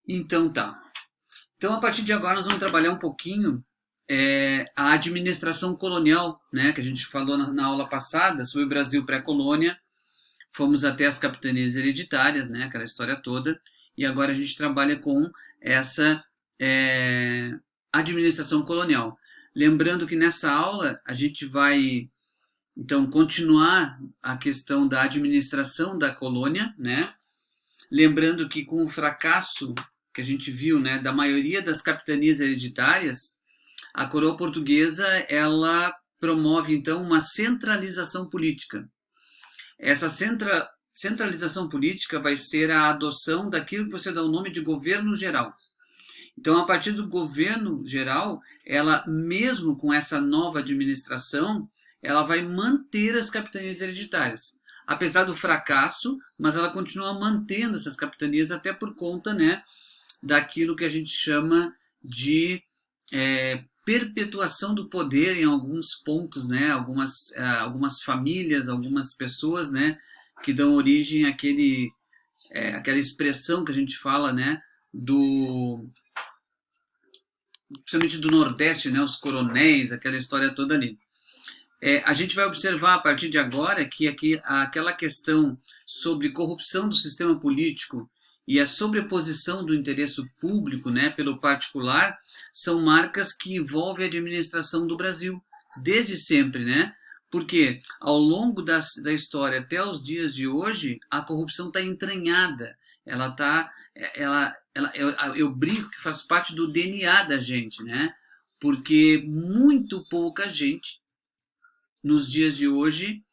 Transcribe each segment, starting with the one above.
Então tá. Então a partir de agora nós vamos trabalhar um pouquinho a administração colonial, né, que a gente falou na aula passada sobre o Brasil pré-colônia, fomos até as capitanias hereditárias, né, aquela história toda, e agora a gente trabalha com essa administração colonial. Lembrando que nessa aula a gente vai então continuar a questão da administração da colônia, né? Lembrando que com o fracasso que a gente viu, né, da maioria das capitanias hereditárias, a coroa portuguesa ela promove então uma centralização política. Essa centralização política vai ser a adoção daquilo que você dá o nome de governo geral. Então, a partir do governo geral, ela, mesmo com essa nova administração, ela vai manter as capitanias hereditárias. Apesar do fracasso, mas ela continua mantendo essas capitanias até por conta, né, daquilo que a gente chama de perpetuação do poder em alguns pontos, né, algumas famílias, algumas pessoas, né, que dão origem àquela expressão que a gente fala, né, principalmente do Nordeste, né, os coronéis, aquela história toda ali. A gente vai observar a partir de agora que aquela questão sobre corrupção do sistema político e a sobreposição do interesse público, né, pelo particular são marcas que envolvem a administração do Brasil desde sempre, né? Porque ao longo da história até os dias de hoje a corrupção está entranhada, eu brinco que faz parte do DNA da gente, né? Porque muito pouca gente nos dias de hoje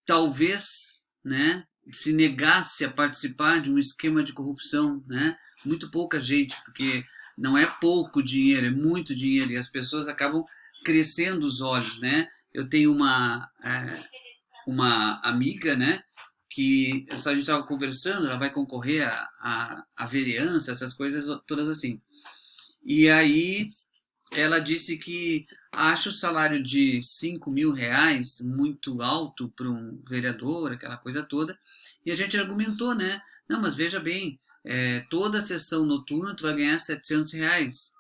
talvez, né, se negasse a participar de um esquema de corrupção, né? Muito pouca gente, porque não é pouco dinheiro, é muito dinheiro e as pessoas acabam crescendo os olhos, né? Eu tenho uma amiga, né, que a gente estava conversando, ela vai concorrer a vereança, essas coisas todas assim. E aí ela disse que acha o salário de 5 mil reais muito alto para um vereador, aquela coisa toda. E a gente argumentou, né? Não, mas veja bem, toda a sessão noturna tu vai ganhar 700 reais.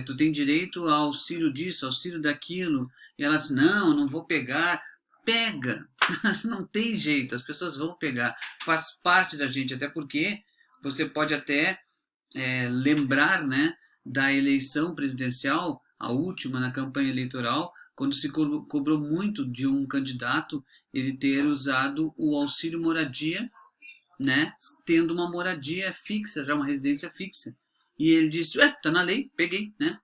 Tu tem direito ao auxílio disso, auxílio daquilo. E ela disse, não, não vou pegar. Pega! Mas não tem jeito, as pessoas vão pegar. Faz parte da gente, até porque você pode até lembrar, né, da eleição presidencial, a última na campanha eleitoral, quando se cobrou muito de um candidato ele ter usado o auxílio moradia, né, tendo uma moradia fixa, já uma residência fixa. E ele disse, tá na lei, peguei, né?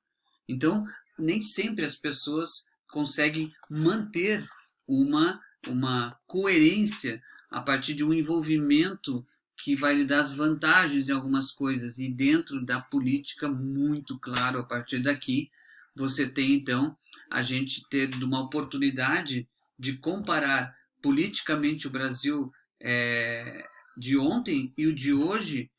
Então, nem sempre as pessoas conseguem manter uma coerência a partir de um envolvimento que vai lhe dar as vantagens em algumas coisas. E dentro da política, muito claro, a partir daqui, você tem, então, a gente ter uma oportunidade de comparar politicamente o Brasil de ontem e o de hoje,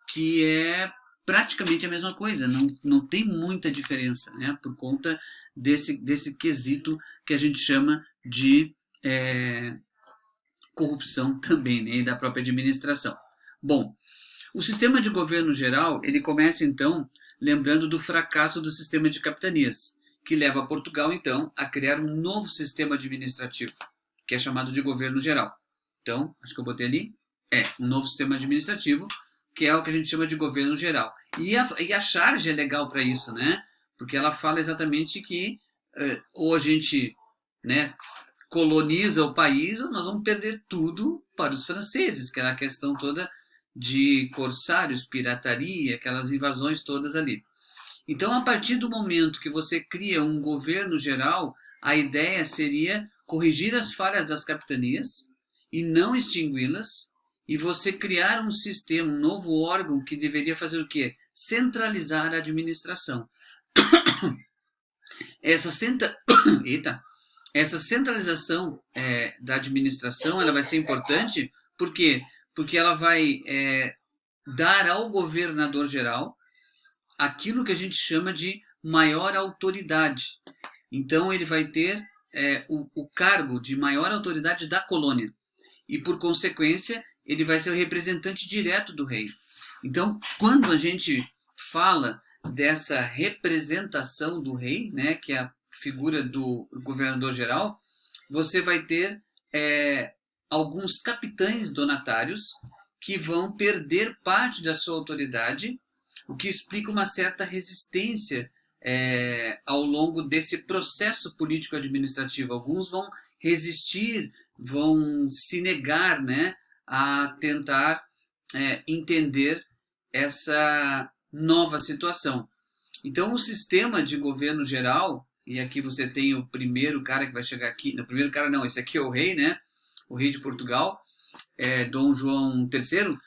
que é praticamente a mesma coisa, não tem muita diferença, né? Por conta desse quesito que a gente chama de corrupção também, né? E da própria administração. Bom, o sistema de governo geral, ele começa então lembrando do fracasso do sistema de capitanias, que leva Portugal então a criar um novo sistema administrativo, que é chamado de governo geral. Então, acho que eu botei ali, um novo sistema administrativo, que é o que a gente chama de governo geral. E a charge é legal para isso, né? Porque ela fala exatamente que ou a gente, né, coloniza o país ou nós vamos perder tudo para os franceses, que era a questão toda de corsários, pirataria, aquelas invasões todas ali. Então, a partir do momento que você cria um governo geral, a ideia seria corrigir as falhas das capitanias e não extingui-las, e você criar um sistema, um novo órgão que deveria fazer o quê? Centralizar a administração. Essa, Eita. Essa centralização da administração ela vai ser importante, por quê? Porque ela vai dar ao governador geral aquilo que a gente chama de maior autoridade. Então ele vai ter o cargo de maior autoridade da colônia. E por consequência, ele vai ser o representante direto do rei. Então, quando a gente fala dessa representação do rei, né, que é a figura do governador-geral, você vai ter alguns capitães donatários que vão perder parte da sua autoridade, o que explica uma certa resistência ao longo desse processo político-administrativo. Alguns vão resistir, vão se negar, né, a tentar entender essa nova situação. Então, o sistema de governo geral, e aqui você tem o primeiro cara que vai chegar aqui, não, o primeiro cara não, esse aqui é o rei, né, o rei de Portugal, Dom João III,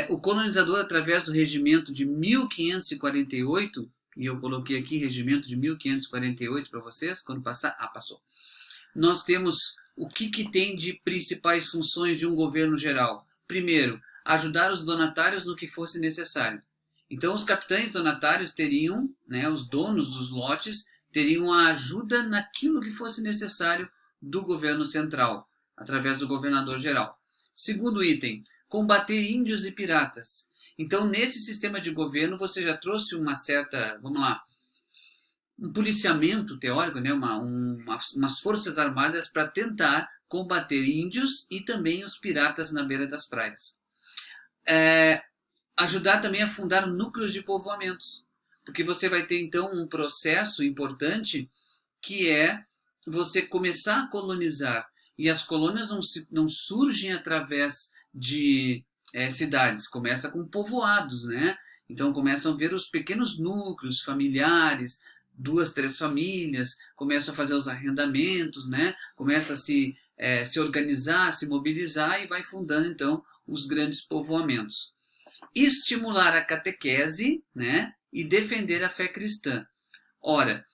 o colonizador, através do regimento de 1548, e eu coloquei aqui regimento de 1548 para vocês, quando passar, passou. Nós temos o que tem de principais funções de um governo geral. Primeiro, ajudar os donatários no que fosse necessário. Então, os capitães donatários teriam, né, os donos dos lotes, teriam a ajuda naquilo que fosse necessário do governo central, através do governador-geral. Segundo item, combater índios e piratas. Então, nesse sistema de governo, você já trouxe uma certa, vamos lá, um policiamento teórico, né, umas forças armadas para tentar combater índios e também os piratas na beira das praias. Ajudar também a fundar núcleos de povoamentos, porque você vai ter então um processo importante que é você começar a colonizar, e as colônias não surgem através de cidades, começa com povoados, né? Então começam a ver os pequenos núcleos familiares, 2, 3 famílias, começam a fazer os arrendamentos, né? Começa a se organizar, se mobilizar e vai fundando então os grandes povoamentos. Estimular a catequese, né? E defender a fé cristã. Ora,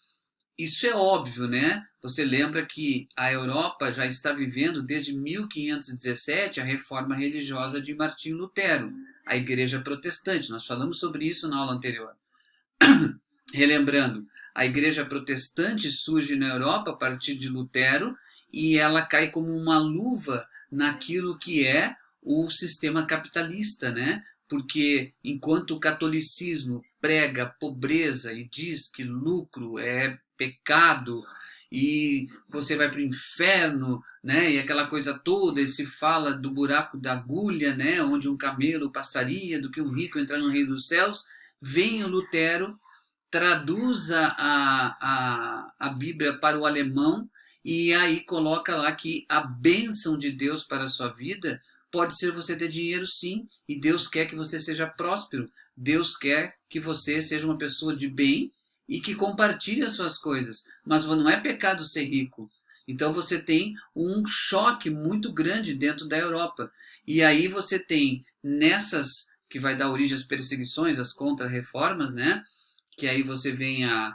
isso é óbvio, né? Você lembra que a Europa já está vivendo desde 1517 a reforma religiosa de Martinho Lutero, a Igreja Protestante. Nós falamos sobre isso na aula anterior. Relembrando, a Igreja Protestante surge na Europa a partir de Lutero e ela cai como uma luva naquilo que é o sistema capitalista, né? Porque enquanto o catolicismo prega pobreza e diz que lucro é pecado e você vai para o inferno, né? E aquela coisa toda, e se fala do buraco da agulha, né? Onde um camelo passaria, do que um rico entrar no reino dos céus, vem o Lutero, traduz a Bíblia para o alemão e aí coloca lá que a bênção de Deus para a sua vida pode ser você ter dinheiro, sim, e Deus quer que você seja próspero. Deus quer que você seja uma pessoa de bem e que compartilhe as suas coisas. Mas não é pecado ser rico. Então você tem um choque muito grande dentro da Europa. E aí você tem nessas que vai dar origem às perseguições, às contra-reformas, né? Que aí você vem a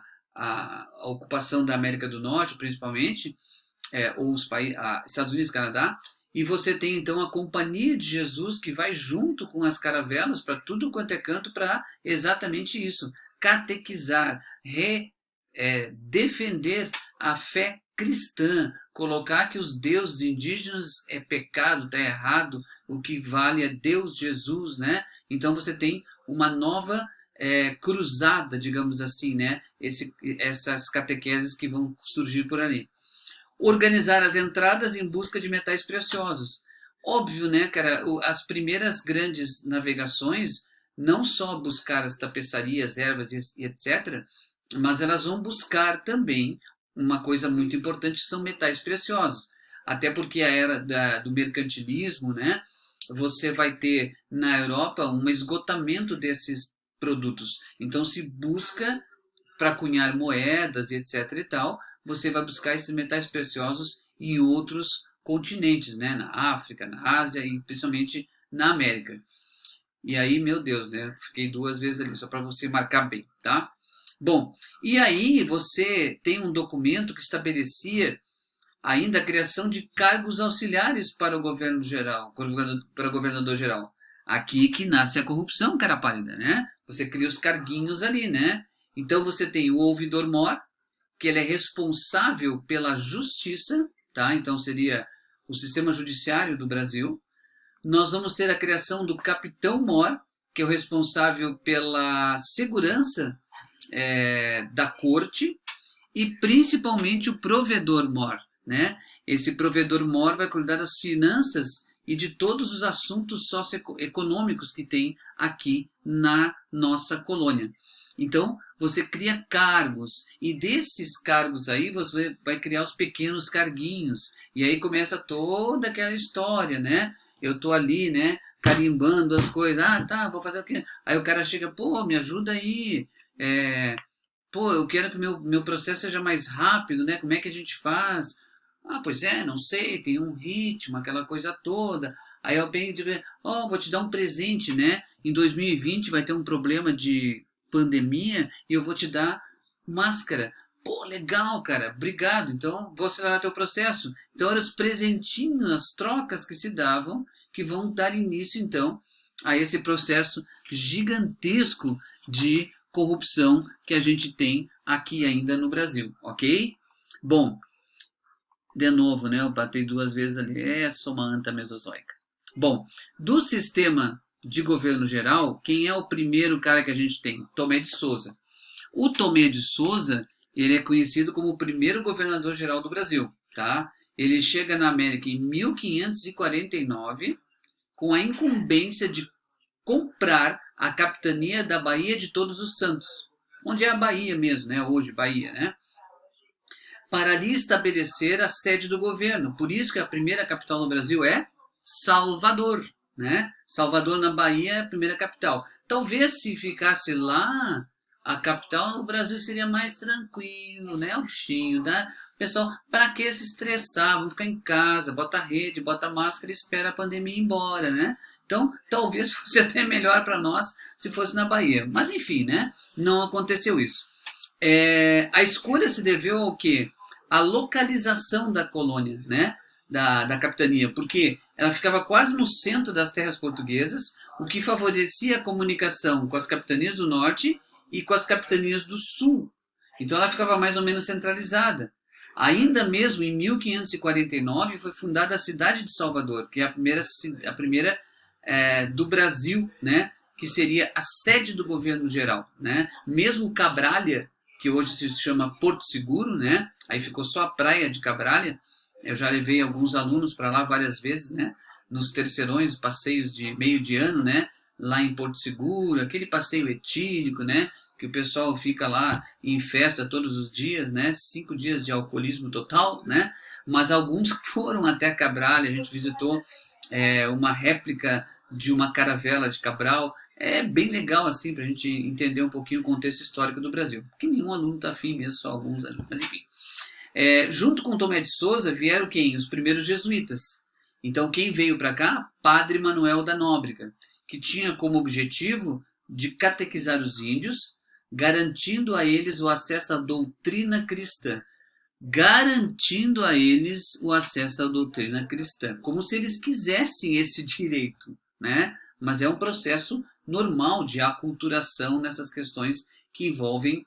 ocupação da América do Norte, principalmente, ou os países, Estados Unidos e Canadá. E você tem então a Companhia de Jesus que vai junto com as caravelas para tudo quanto é canto para exatamente isso, catequizar, defender a fé cristã, colocar que os deuses indígenas é pecado, está errado, o que vale é Deus Jesus, né? Então você tem uma nova cruzada, digamos assim, né? Essas catequeses que vão surgir por ali. Organizar as entradas em busca de metais preciosos. Óbvio, né, cara? As primeiras grandes navegações, não só buscar as tapeçarias, ervas e etc., mas elas vão buscar também uma coisa muito importante, são metais preciosos. Até porque a era do mercantilismo, né? Você vai ter na Europa um esgotamento desses produtos. Então se busca para cunhar moedas e etc e tal, você vai buscar esses metais preciosos em outros continentes, né? Na África, na Ásia e principalmente na América. E aí, meu Deus, né? Fiquei 2 vezes ali, só para você marcar bem, tá? Bom, e aí você tem um documento que estabelecia ainda a criação de cargos auxiliares para o governo geral, para o governador geral. Aqui que nasce a corrupção, cara pálida, né? Você cria os carguinhos ali, né? Então você tem o ouvidor-mor, que ele é responsável pela justiça, tá? Então seria o sistema judiciário do Brasil. nós vamos ter a criação do capitão-mor, que é o responsável pela segurança da corte, e principalmente o provedor-mor, né? Esse provedor-mor vai cuidar das finanças e de todos os assuntos socioeconômicos que tem aqui na nossa colônia. Então, você cria cargos, e desses cargos aí você vai criar os pequenos carguinhos, e aí começa toda aquela história, né? Eu tô ali, né, carimbando as coisas, tá, vou fazer o quê? Aí o cara chega, pô, me ajuda aí, pô, eu quero que meu processo seja mais rápido, né? Como é que a gente faz? Pois é, não sei, tem um ritmo, aquela coisa toda. Aí eu penso, vou te dar um presente, né? Em 2020 vai ter um problema de pandemia e eu vou te dar máscara. Pô, legal, cara, obrigado. Então, vou acelerar teu processo. Então, eram os presentinhos, as trocas que se davam, que vão dar início, então, a esse processo gigantesco de corrupção que a gente tem aqui ainda no Brasil, ok? Bom, de novo, né? Eu batei 2 vezes ali. Sou uma anta mesozoica. Bom, do sistema de governo geral, quem é o primeiro cara que a gente tem? Tomé de Souza. O Tomé de Souza, ele é conhecido como o primeiro governador geral do Brasil, tá? Ele chega na América em 1549 com a incumbência de comprar a capitania da Baía de Todos os Santos, onde é a Bahia mesmo, né? Hoje, Bahia, né? Para ali estabelecer a sede do governo. Por isso que a primeira capital no Brasil é Salvador, né? Salvador, na Bahia, é a primeira capital. Talvez se ficasse lá, a capital, o Brasil seria mais tranquilo, né? Altinho, né? Pessoal, para que se estressar? Vamos ficar em casa, bota rede, bota máscara e espera a pandemia ir embora, né? Então, talvez fosse até melhor para nós se fosse na Bahia. Mas, enfim, né? Não aconteceu isso. A escolha se deveu ao quê? A localização da colônia, né? Da capitania, porque ela ficava quase no centro das terras portuguesas, o que favorecia a comunicação com as capitanias do norte e com as capitanias do sul. Então ela ficava mais ou menos centralizada. Ainda mesmo em 1549 foi fundada a cidade de Salvador, que é a primeira do Brasil, né? Que seria a sede do governo geral, né? Mesmo Cabralha, que hoje se chama Porto Seguro, né? Aí ficou só a praia de Cabralha. Eu já levei alguns alunos para lá várias vezes, né? Nos terceirões, passeios de meio de ano, né? Lá em Porto Seguro, aquele passeio etílico, né? Que o pessoal fica lá em festa todos os dias, né? 5 dias de alcoolismo total, né? Mas alguns foram até Cabralha, a gente visitou uma réplica de uma caravela de Cabral. É bem legal, assim, para a gente entender um pouquinho o contexto histórico do Brasil. Porque nenhum aluno está afim mesmo, só alguns ali. Mas enfim. Junto com Tomé de Souza vieram quem? Os primeiros jesuítas. Então quem veio para cá? Padre Manuel da Nóbrega, que tinha como objetivo de catequizar os índios, garantindo a eles o acesso à doutrina cristã. Garantindo a eles o acesso à doutrina cristã. Como se eles quisessem esse direito, né? Mas é um processo normal de aculturação nessas questões que envolvem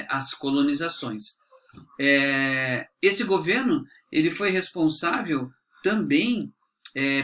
as colonizações. Esse governo ele foi responsável também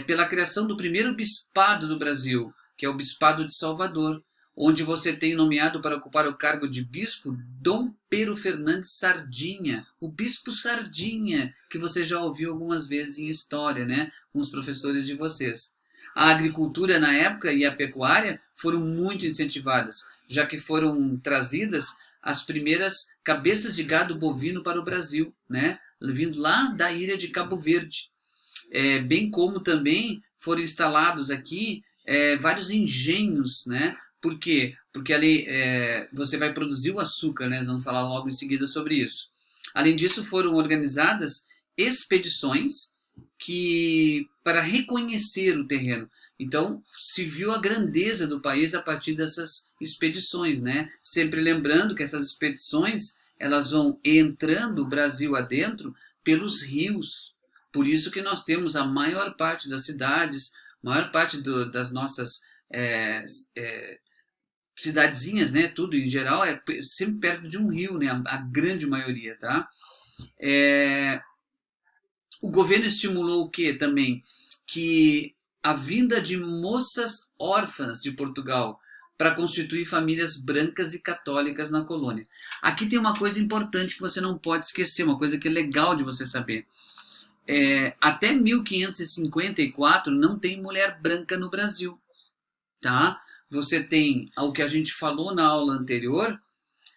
pela criação do primeiro bispado do Brasil, que é o Bispado de Salvador, onde você tem nomeado para ocupar o cargo de bispo Dom Pero Fernandes Sardinha, o bispo Sardinha, que você já ouviu algumas vezes em história, né, com os professores de vocês. A agricultura na época e a pecuária foram muito incentivadas, já que foram trazidas as primeiras cabeças de gado bovino para o Brasil, né, vindo lá da ilha de Cabo Verde. Bem como também foram instalados aqui vários engenhos, né? Por quê? Porque ali você vai produzir o açúcar, né? Nós vamos falar logo em seguida sobre isso. Além disso, foram organizadas expedições para reconhecer o terreno. Então, se viu a grandeza do país a partir dessas expedições, né? Sempre lembrando que essas expedições elas vão entrando o Brasil adentro pelos rios. Por isso que nós temos a maior parte das cidades, maior parte das nossas cidadezinhas, né? Tudo em geral é sempre perto de um rio, né? A grande maioria, tá? O governo estimulou o quê também? que a vinda de moças órfãs de Portugal para constituir famílias brancas e católicas na colônia. Aqui tem uma coisa importante que você não pode esquecer, uma coisa que é legal de você saber. Até 1554 não tem mulher branca no Brasil, tá? Você tem o que a gente falou na aula anterior,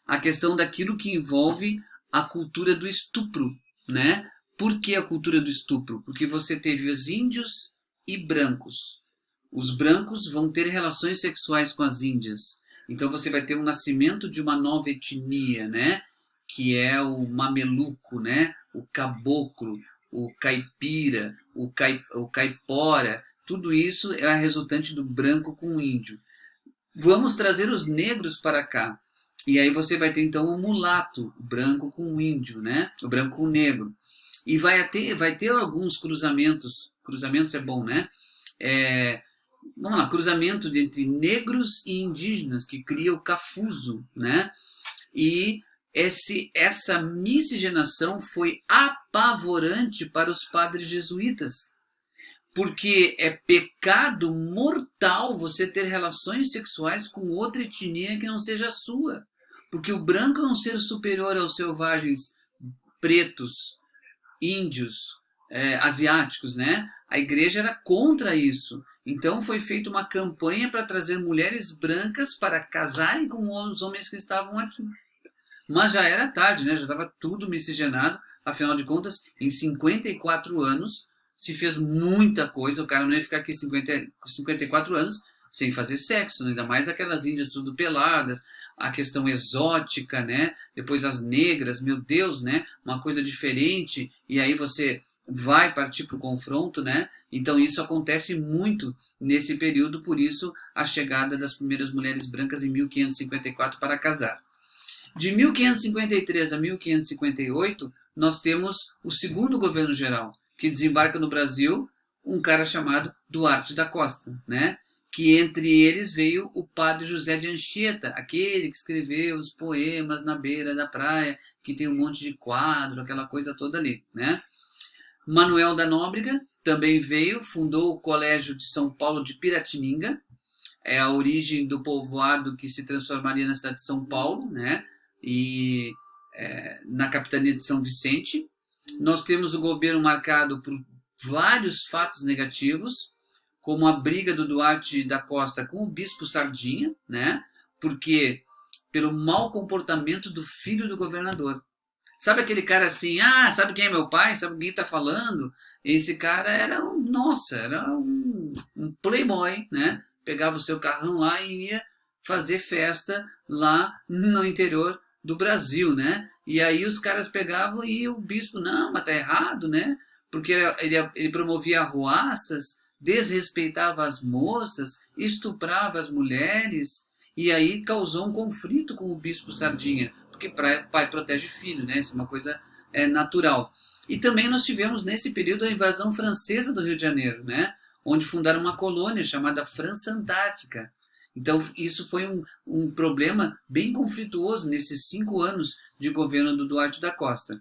a questão daquilo que envolve a cultura do estupro, né? Por que a cultura do estupro? Porque você teve os índios e brancos. Os brancos vão ter relações sexuais com as índias. Então você vai ter um nascimento de uma nova etnia, né? Que é o mameluco, né? O caboclo, o caipira, o caipora. Tudo isso é a resultante do branco com o índio. Vamos trazer os negros para cá. E aí você vai ter então o mulato, o branco com o índio, né? O branco com o negro. E vai ter alguns cruzamentos. Cruzamentos é bom, né? Vamos lá, cruzamento entre negros e indígenas, que cria o cafuso, né? E essa miscigenação foi apavorante para os padres jesuítas, porque é pecado mortal você ter relações sexuais com outra etnia que não seja a sua, porque o branco é um ser superior aos selvagens pretos, índios, asiáticos, né? A igreja era contra isso. Então foi feita uma campanha para trazer mulheres brancas para casarem com os homens que estavam aqui. Mas já era tarde, né? Já estava tudo miscigenado. Afinal de contas, em 54 anos se fez muita coisa. O cara não ia ficar aqui 54 anos sem fazer sexo, né? Ainda mais aquelas índias tudo peladas, a questão exótica, né? Depois as negras, meu Deus, né? Uma coisa diferente. E aí você vai partir para o confronto, né? Então isso acontece muito nesse período, por isso a chegada das primeiras mulheres brancas em 1554 para casar. De 1553 a 1558, nós temos o segundo governo geral, que desembarca no Brasil um cara chamado Duarte da Costa, né? Que entre eles veio o padre José de Anchieta, aquele que escreveu os poemas na beira da praia, que tem um monte de quadro, aquela coisa toda ali, né? Manuel da Nóbrega também veio, fundou o Colégio de São Paulo de Piratininga, é a origem do povoado que se transformaria na cidade de São Paulo, né? E na capitania de São Vicente. Nós temos o governo marcado por vários fatos negativos, como a briga do Duarte da Costa com o bispo Sardinha, né? Porque pelo mau comportamento do filho do governador. Sabe aquele cara assim, sabe quem é meu pai? Sabe quem está falando? Esse cara era um playboy, né? Pegava o seu carrão lá e ia fazer festa lá no interior do Brasil, né? E aí os caras pegavam e o bispo, não, mas tá errado, né? Porque ele promovia arruaças, desrespeitava as moças, estuprava as mulheres, e aí causou um conflito com o bispo Sardinha, porque pai protege filho, né? Isso é uma coisa natural. E também nós tivemos nesse período a invasão francesa do Rio de Janeiro, né? Onde fundaram uma colônia chamada França Antártica. Então isso foi um problema bem conflituoso nesses 5 anos de governo do Duarte da Costa.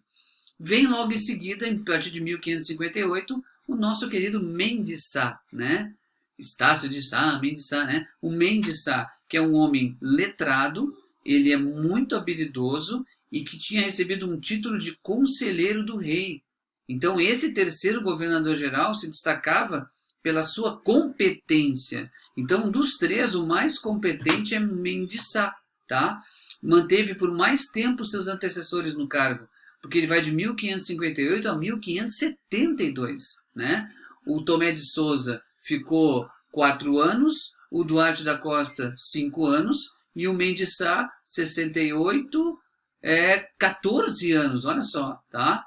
Vem logo em seguida, a partir de 1558, o nosso querido Mendes Sá, né? Estácio de Sá, Mendes Sá, né? O Mendes Sá, que é um homem letrado, ele é muito habilidoso e que tinha recebido um título de conselheiro do rei. Então esse terceiro governador-geral se destacava pela sua competência. Então, dos três, o mais competente é Mendes Sá, tá? Manteve por mais tempo seus antecessores no cargo, porque ele vai de 1558 a 1572, né? O Tomé de Souza ficou 4 anos, o Duarte da Costa 5 anos e o Mendes Sá 68, 14 anos, olha só, tá?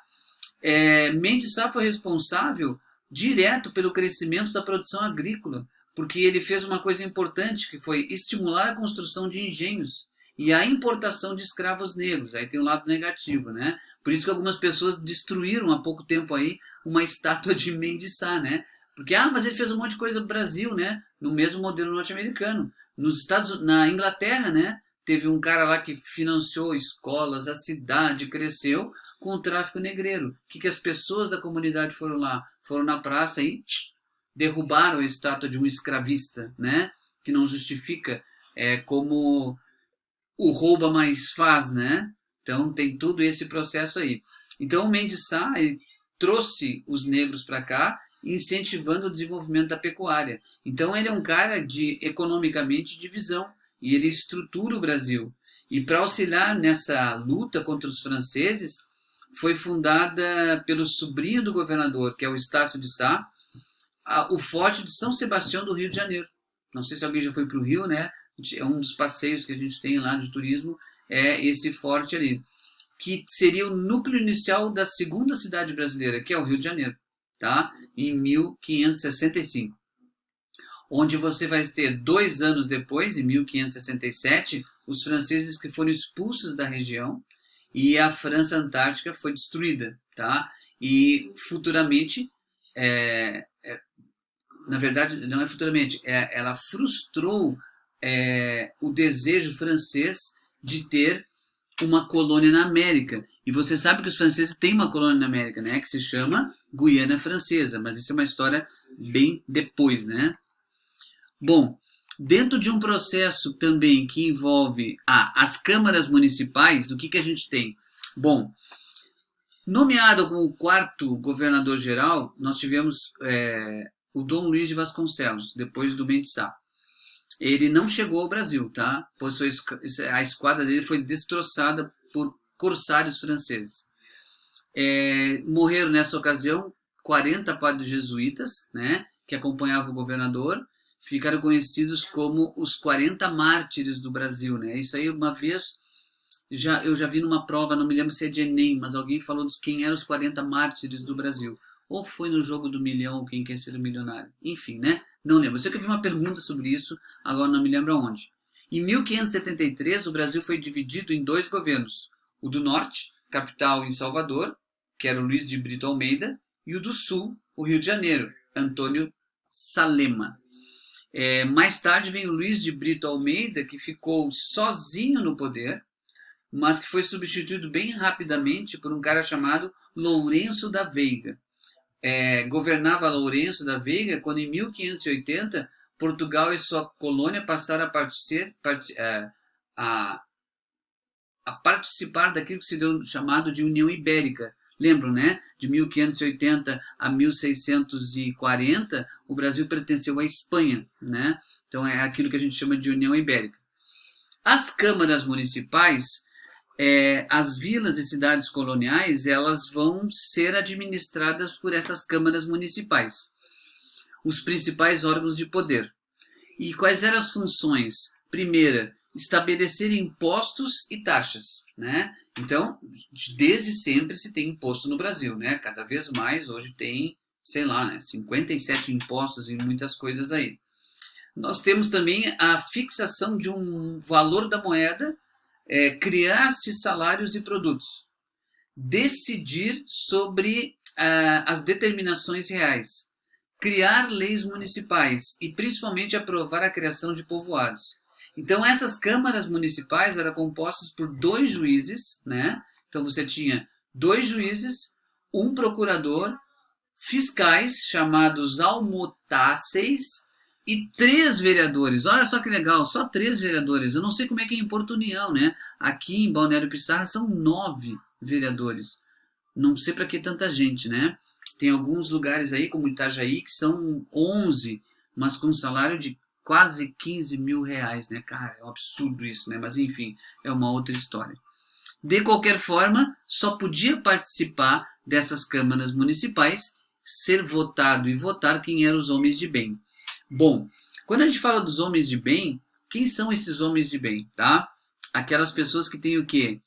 Mendes Sá foi responsável direto pelo crescimento da produção agrícola, porque ele fez uma coisa importante, que foi estimular a construção de engenhos e a importação de escravos negros. Aí tem um lado negativo, né? Por isso que algumas pessoas destruíram há pouco tempo aí uma estátua de Mendes Sá, né? Porque, mas ele fez um monte de coisa no Brasil, né? No mesmo modelo norte-americano. Na Inglaterra, né? Teve um cara lá que financiou escolas, a cidade cresceu com o tráfico negreiro. O que as pessoas da comunidade foram lá? Foram na praça e derrubaram a estátua de um escravista, né? Que não justifica como o rouba mais faz, né? Então tem tudo esse processo aí. Então o Mendes Sá trouxe os negros para cá, incentivando o desenvolvimento da pecuária. Então ele é um cara de economicamente de visão e ele estrutura o Brasil. E para auxiliar nessa luta contra os franceses, foi fundada pelo sobrinho do governador, que é o Estácio de Sá, o Forte de São Sebastião do Rio de Janeiro. Não sei se alguém já foi para o Rio, né? É um dos passeios que a gente tem lá de turismo, é esse forte ali, que seria o núcleo inicial da segunda cidade brasileira, que é o Rio de Janeiro, tá? Em 1565. Onde você vai ter 2 anos depois, em 1567, os franceses que foram expulsos da região e a França Antártica foi destruída, tá? E futuramente, na verdade, não é futuramente, ela frustrou o desejo francês de ter uma colônia na América. E você sabe que os franceses têm uma colônia na América, né? Que se chama Guiana Francesa, mas isso é uma história bem depois, né? Bom, dentro de um processo também que envolve as câmaras municipais, o que a gente tem? Bom, nomeado como o quarto governador-geral, nós tivemos o Dom Luiz de Vasconcelos, depois do Mendes Sá. Ele não chegou ao Brasil, tá? Pois a esquadra dele foi destroçada por corsários franceses. Morreram nessa ocasião 40 padres jesuítas, né, que acompanhavam o governador, ficaram conhecidos como os 40 mártires do Brasil, né? Isso aí uma vez eu já vi numa prova, não me lembro se é de Enem, mas alguém falou de quem eram os 40 mártires do Brasil. Ou foi no Jogo do Milhão, quem quer ser o milionário. Enfim, né? Não lembro. Eu sei que eu vi uma pergunta sobre isso, agora não me lembro aonde. Em 1573, o Brasil foi dividido em 2 governos. O do Norte, capital em Salvador, que era o Luiz de Brito Almeida, e o do Sul, o Rio de Janeiro, Antônio Salema. Mais tarde vem o Luiz de Brito Almeida, que ficou sozinho no poder, mas que foi substituído bem rapidamente por um cara chamado Lourenço da Veiga. Governava Lourenço da Veiga quando, em 1580, Portugal e sua colônia passaram a participar daquilo que se deu chamado de União Ibérica. Lembram, né? De 1580 a 1640, o Brasil pertenceu à Espanha, né? Então é aquilo que a gente chama de União Ibérica. As câmaras municipais, as vilas e cidades coloniais, elas vão ser administradas por essas câmaras municipais, os principais órgãos de poder. E quais eram as funções? Primeira, estabelecer impostos e taxas, né? Então, desde sempre se tem imposto no Brasil, né? Cada vez mais, hoje tem, sei lá, né? 57 impostos em muitas coisas aí. Nós temos também a fixação de um valor da moeda, criar-se salários e produtos, decidir sobre as determinações reais, criar leis municipais e principalmente aprovar a criação de povoados. Então essas câmaras municipais eram compostas por 2 juízes, né? Então você tinha 2 juízes, um procurador, fiscais chamados almotáceis e 3 vereadores. Olha só que legal, só 3 vereadores. Eu não sei como é que é em Porto União, né? Aqui em Balneário Pissarra são 9 vereadores. Não sei para que tanta gente, né? Tem alguns lugares aí, como Itajaí, que são 11, mas com um salário de quase 15 mil reais, né? Cara, é um absurdo isso, né? Mas enfim, é uma outra história. De qualquer forma, só podia participar dessas câmaras municipais, ser votado e votar quem eram os homens de bem. Bom, quando a gente fala dos homens de bem, quem são esses homens de bem, tá? Aquelas pessoas que têm o quê?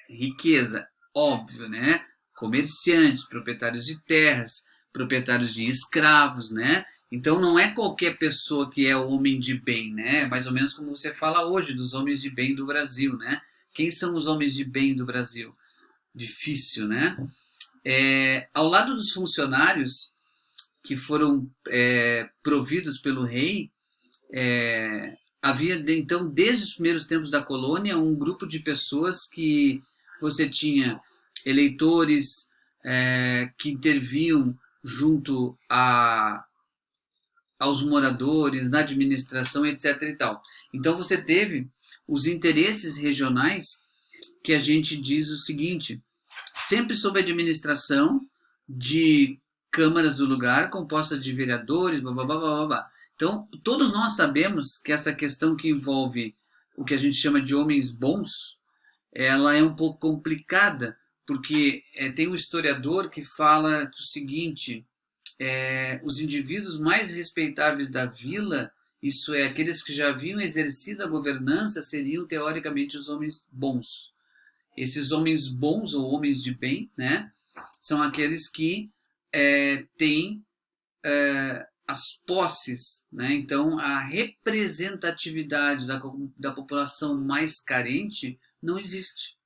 Riqueza, óbvio, né? Comerciantes, proprietários de terras, proprietários de escravos, né? Então não é qualquer pessoa que é homem de bem, né? Mais ou menos como você fala hoje dos homens de bem do Brasil, né? Quem são os homens de bem do Brasil? Difícil, né? Ao lado dos funcionários que foram providos pelo rei, havia, então, desde os primeiros tempos da colônia, um grupo de pessoas que você tinha eleitores que intervinham junto aos moradores, na administração, etc. e tal. Então você teve os interesses regionais, que a gente diz o seguinte, sempre sob a administração de câmaras do lugar, compostas de vereadores, blá, blá, blá, blá, blá. Então, todos nós sabemos que essa questão que envolve o que a gente chama de homens bons, ela é um pouco complicada, porque tem um historiador que fala o seguinte, os indivíduos mais respeitáveis da vila, isso é, aqueles que já haviam exercido a governança, seriam teoricamente os homens bons. Esses homens bons, ou homens de bem, né, são aqueles que têm as posses, né? Então a representatividade da população mais carente não existe,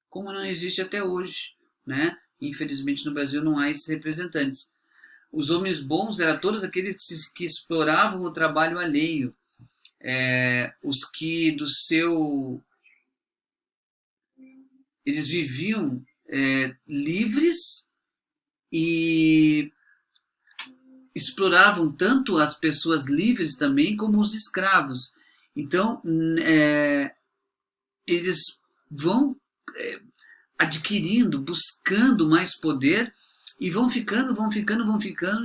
como não existe até hoje, né? Infelizmente no Brasil não há esses representantes. Os homens bons eram todos aqueles que exploravam o trabalho alheio, os que eles viviam livres e exploravam tanto as pessoas livres também como os escravos. Então, eles vão adquirindo, buscando mais poder e vão ficando,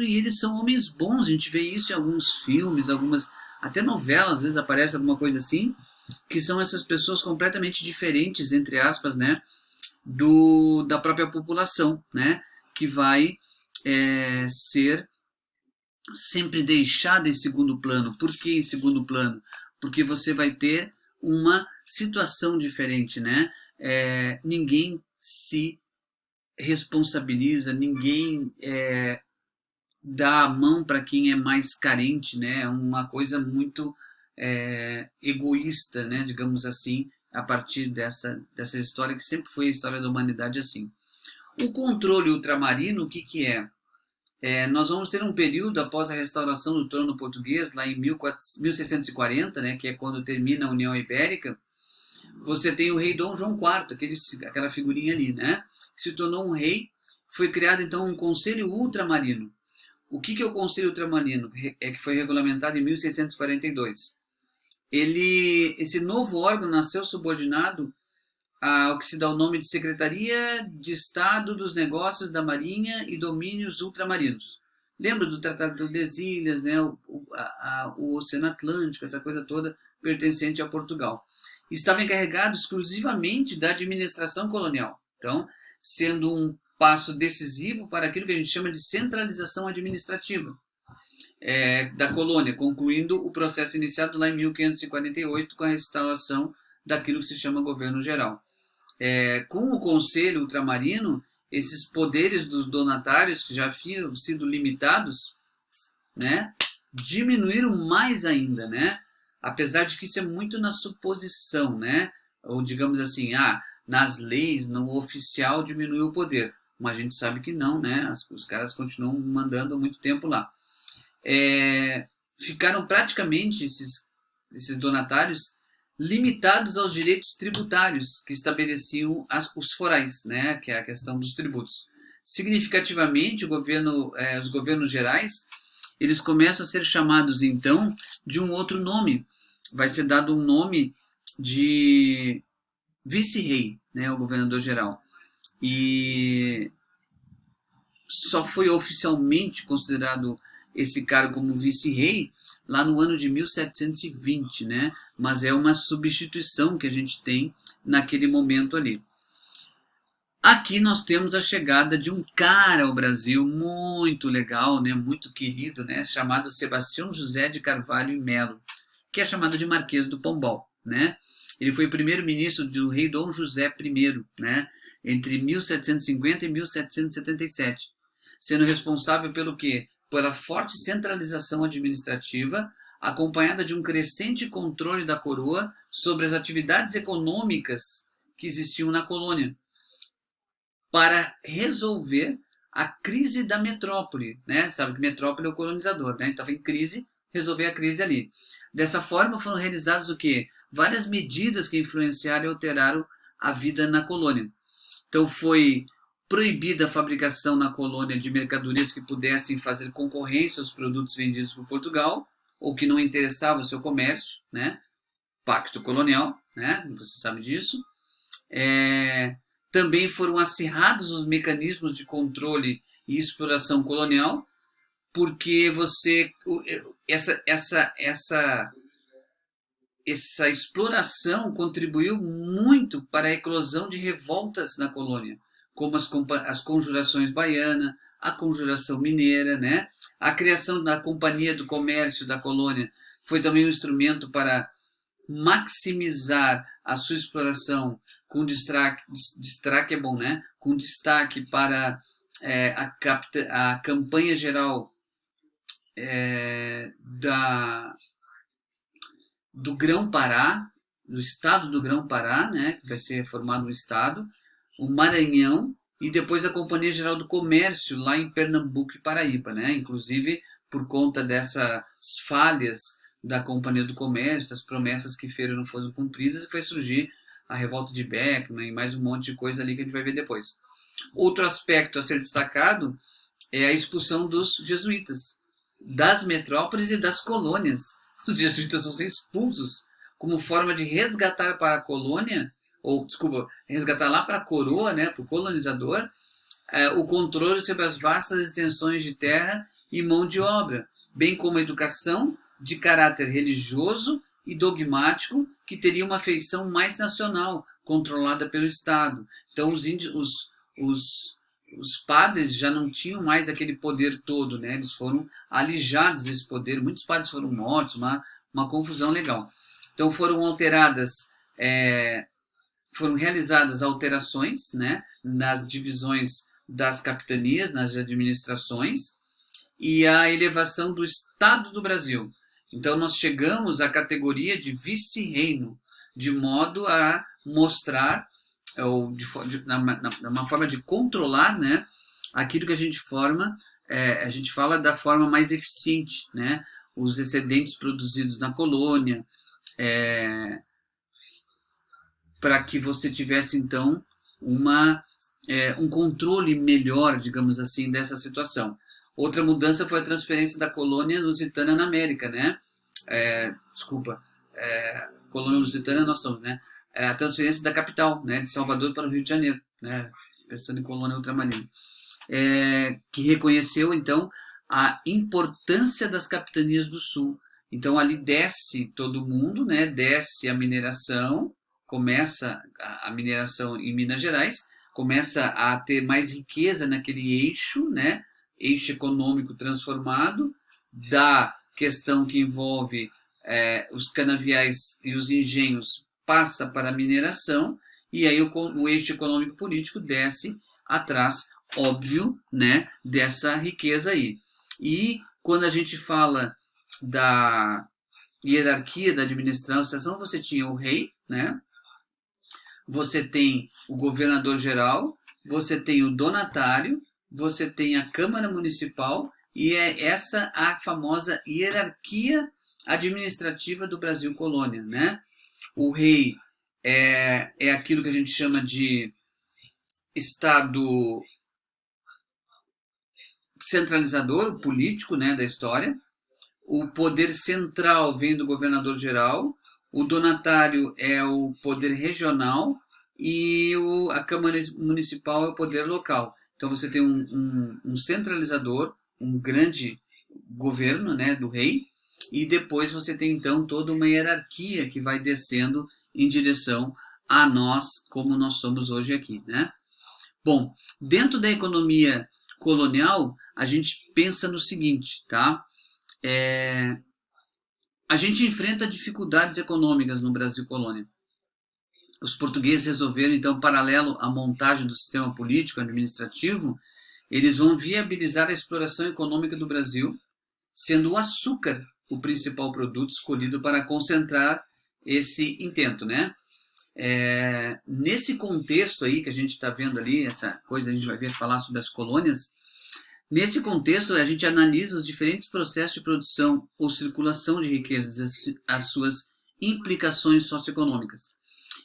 e eles são homens bons. A gente vê isso em alguns filmes, algumas até novelas, às vezes aparece alguma coisa assim, que são essas pessoas completamente diferentes, entre aspas, né, da própria população, né, que vai ser sempre deixada em segundo plano. Por que em segundo plano? Porque você vai ter uma situação diferente, né? Ninguém se responsabiliza, ninguém dá a mão para quem é mais carente, né? É uma coisa muito egoísta, né? Digamos assim, a partir dessa história que sempre foi a história da humanidade assim. O controle ultramarino, o que é? Nós vamos ter um período após a restauração do trono português, lá em 1640, né, que é quando termina a União Ibérica. Você tem o rei Dom João IV, aquela figurinha ali, né, que se tornou um rei. Foi criado então um conselho ultramarino. O que é o conselho ultramarino? Que foi regulamentado em 1642. Esse novo órgão nasceu subordinado ao que se dá o nome de Secretaria de Estado dos Negócios da Marinha e Domínios Ultramarinos. Lembra do Tratado de Tordesilhas, né? O Oceano Atlântico, essa coisa toda pertencente a Portugal. Estava encarregado exclusivamente da administração colonial. Então, sendo um passo decisivo para aquilo que a gente chama de centralização administrativa da colônia, concluindo o processo iniciado lá em 1548 com a restauração daquilo que se chama governo geral. Com o Conselho Ultramarino, esses poderes dos donatários, que já haviam sido limitados, né, diminuíram mais ainda, né? Apesar de que isso é muito na suposição, né? Ou digamos assim, nas leis, no oficial diminuiu o poder. Mas a gente sabe que não, né? Os caras continuam mandando há muito tempo lá. Ficaram praticamente esses donatários limitados aos direitos tributários que estabeleciam os forais, né, que é a questão dos tributos. Significativamente, os governos gerais, eles começam a ser chamados, então, de um outro nome. Vai ser dado um nome de vice-rei, né, o governador geral. E só foi oficialmente considerado esse cargo como vice-rei lá no ano de 1720, né? Mas é uma substituição que a gente tem naquele momento ali. Aqui nós temos a chegada de um cara ao Brasil muito legal, né? Muito querido, né? Chamado Sebastião José de Carvalho e Melo, que é chamado de Marquês do Pombal, né? Ele foi primeiro-ministro do rei Dom José I, né? Entre 1750 e 1777, sendo responsável pelo quê? Pela forte centralização administrativa, acompanhada de um crescente controle da coroa sobre as atividades econômicas que existiam na colônia, para resolver a crise da metrópole, né? Sabe que metrópole é o colonizador, né? Estava em crise, resolver a crise ali. Dessa forma foram realizadas o quê? Várias medidas que influenciaram e alteraram a vida na colônia. Então foi proibida a fabricação na colônia de mercadorias que pudessem fazer concorrência aos produtos vendidos por Portugal, ou que não interessavam o seu comércio, né? Pacto colonial, né? Você sabe disso. Também foram acirrados os mecanismos de controle e exploração colonial, porque essa exploração contribuiu muito para a eclosão de revoltas na colônia, como as conjurações baianas, a conjuração mineira, né? A criação da Companhia do Comércio da colônia foi também um instrumento para maximizar a sua exploração com destaque é bom, né? Com destaque para a campanha geral do Grão-Pará, do estado do Grão-Pará, né, que vai ser formado um estado, o Maranhão e depois a Companhia Geral do Comércio lá em Pernambuco e Paraíba, né, inclusive por conta dessas falhas da Companhia do Comércio, das promessas que não foram cumpridas, que vai surgir a revolta de Beckman e mais um monte de coisa ali que a gente vai ver depois. Outro aspecto a ser destacado é a expulsão dos jesuítas das metrópoles e das colônias. Os jesuítas vão ser expulsos como forma de resgatar para a colônia, resgatar lá para a coroa, né, para o colonizador, o controle sobre as vastas extensões de terra e mão de obra, bem como a educação de caráter religioso e dogmático que teria uma feição mais nacional, controlada pelo Estado. Então os padres já não tinham mais aquele poder todo, né? Eles foram alijados desse poder, muitos padres foram mortos, uma confusão legal. Então foram realizadas alterações, né, nas divisões das capitanias, nas administrações, e a elevação do Estado do Brasil. Então nós chegamos à categoria de vice-reino, de modo a mostrar, ou uma forma de controlar, né, aquilo que a gente fala da forma mais eficiente, né, os excedentes produzidos na colônia, para que você tivesse então um controle melhor, digamos assim, dessa situação. Outra mudança foi a transferência da colônia lusitana na América, né? Colônia lusitana nós somos, né? A transferência da capital, né, de Salvador para o Rio de Janeiro, né? Pensando em colônia ultramarina, que reconheceu então a importância das capitanias do Sul. Então ali desce todo mundo, né? Desce a mineração, começa a mineração em Minas Gerais, começa a ter mais riqueza naquele eixo, né? Eixo econômico transformado, da questão que envolve os canaviais e os engenhos passa para a mineração, e aí o eixo econômico-político desce atrás, óbvio, né, dessa riqueza aí. E quando a gente fala da hierarquia da administração, você tinha o rei, né? Você tem o governador geral, você tem o donatário, você tem a Câmara Municipal, e é essa a famosa hierarquia administrativa do Brasil colônia, né? O rei é aquilo que a gente chama de Estado centralizador, o político, né, da história. O poder central vem do governador geral, o donatário é o poder regional e a Câmara Municipal é o poder local. Então você tem um centralizador, um grande governo, né, do rei, e depois você tem então toda uma hierarquia que vai descendo em direção a nós, como nós somos hoje aqui, né? Bom, dentro da economia colonial, a gente pensa no seguinte, tá? A gente enfrenta dificuldades econômicas no Brasil colônia. Os portugueses resolveram, então, paralelo à montagem do sistema político administrativo, eles vão viabilizar a exploração econômica do Brasil, sendo o açúcar o principal produto escolhido para concentrar esse intento, né? Nesse contexto aí que a gente está vendo ali, essa coisa a gente vai ver falar sobre as colônias, nesse contexto a gente analisa os diferentes processos de produção ou circulação de riquezas, as suas implicações socioeconômicas.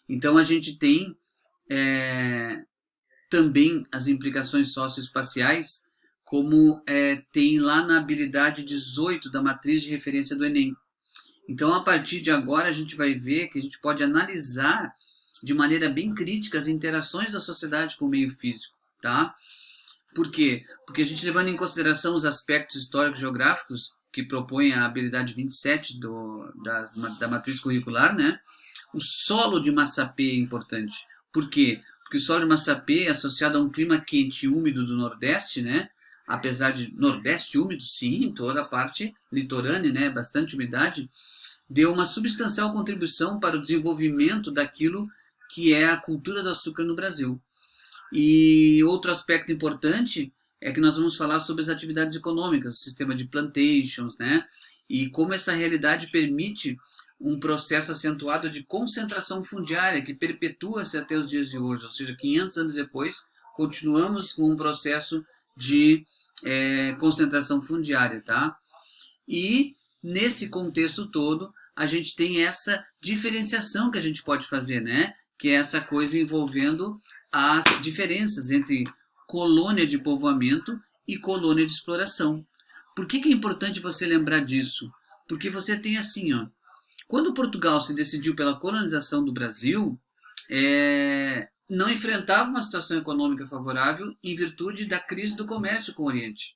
Então a gente tem também as implicações socioespaciais, como tem lá na habilidade 18 da matriz de referência do Enem. Então, a partir de agora, a gente vai ver que a gente pode analisar de maneira bem crítica as interações da sociedade com o meio físico, tá? Por quê? Porque a gente, levando em consideração os aspectos históricos geográficos que propõe a habilidade 27 da matriz curricular, né? O solo de Massapê é importante. Por quê? Porque o solo de Massapê é associado a um clima quente e úmido do Nordeste, né? Apesar de Nordeste úmido, sim, toda a parte litorânea, né? Bastante umidade, deu uma substancial contribuição para o desenvolvimento daquilo que é a cultura do açúcar no Brasil. E outro aspecto importante é que nós vamos falar sobre as atividades econômicas, o sistema de plantations, né? E como essa realidade permite um processo acentuado de concentração fundiária que perpetua-se até os dias de hoje, ou seja, 500 anos depois, continuamos com um processo de concentração fundiária, tá? E nesse contexto todo, a gente tem essa diferenciação que a gente pode fazer, né? Que é essa coisa envolvendo as diferenças entre colônia de povoamento e colônia de exploração. Por que é importante você lembrar disso? Porque você tem assim, ó, quando Portugal se decidiu pela colonização do Brasil, não enfrentava uma situação econômica favorável em virtude da crise do comércio com o Oriente.